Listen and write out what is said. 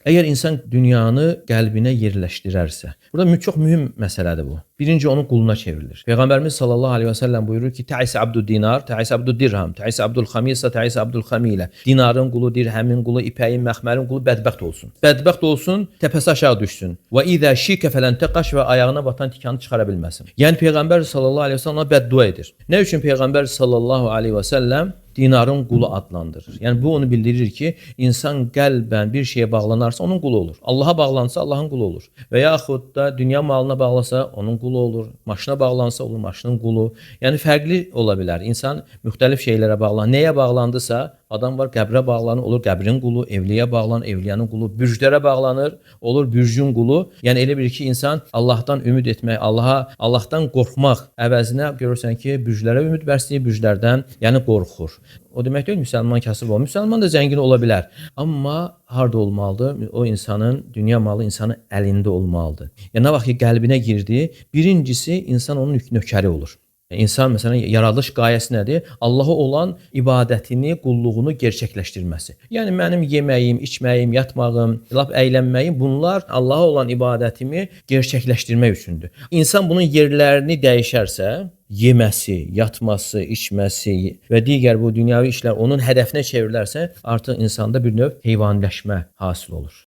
Əgər insan dünyanı qəlbinə yerləşdirərsə, burada çox mühüm məsələdir bu. Birinci onun quluna çevrilir. Peyğəmbərimiz sallallahu aleyhi və səlləm buyurur ki, Təis abdü dinar, təis abdü dirham, təis abdül xamisa, təis abdül xamilə. Dinarın qulu, dirhəmin qulu, ipəyin, məxmərin qulu bədbəxt olsun. Bədbəxt olsun, təpəsi aşağı düşsün. Və idə şikə fələn təqaş və ayağına batan tikanı çıxara bilməsin. Yəni Peyğəmbər sallallahu aleyhi və səlləm ona bəddua edir. Nə üçün Peyğəmbər sallallahu aleyhi və səlləm dinarın qulu adlandırır? Yəni bu onu bildirir ki, insan qəlbən bir şeyə bağlanarsa onun qulu olur. Allaha bağlansa Allahın qulu olur. Və yaxud da dünya malına bağlasa onun qulu olur. Maşına bağlansa olur maşının qulu. Yəni fərqli ola bilər. İnsan müxtəlif şeylərə bağlanır. Nəyə bağlandısa, adam var qəbrə bağlanır, olur qəbrin qulu, evliyə bağlanır, evliyanın qulu, bürclərə bağlanır, olur bürcün qulu. Yəni elə bir ki, insan Allahdan ümid etmək, Allahdan qorxmaq əvəzinə görürsən ki, bürclərə ümid bəsləyir, bürclərdən yəni qorxur. O demək deyil, müsəlman kasıb olur. Müsəlman da zəngin ola bilər. Amma harda olmalıdır? O insanın, dünya malı insanın əlində olmalıdır. Yəni nə vaxt ki, qəlbinə girdi, birincisi insan onun nökəri olur. İnsan məsələn yaradılış qayəsi nədir? Allaha olan ibadətini, qulluğunu gerçəkləşdirməsi. Yəni mənim yeməyim, içməyim, yatmağım, lap əylənməyim bunlar Allaha olan ibadətimi gerçəkləşdirmək üçündür. İnsan bunun yerlərini dəyişərsə, yeməsi, yatması, içməsi və digər bu dünyavi işlər onun hədəfinə çevrilərsə, artıq insanda bir növ heyvaniləşmə hasil olur.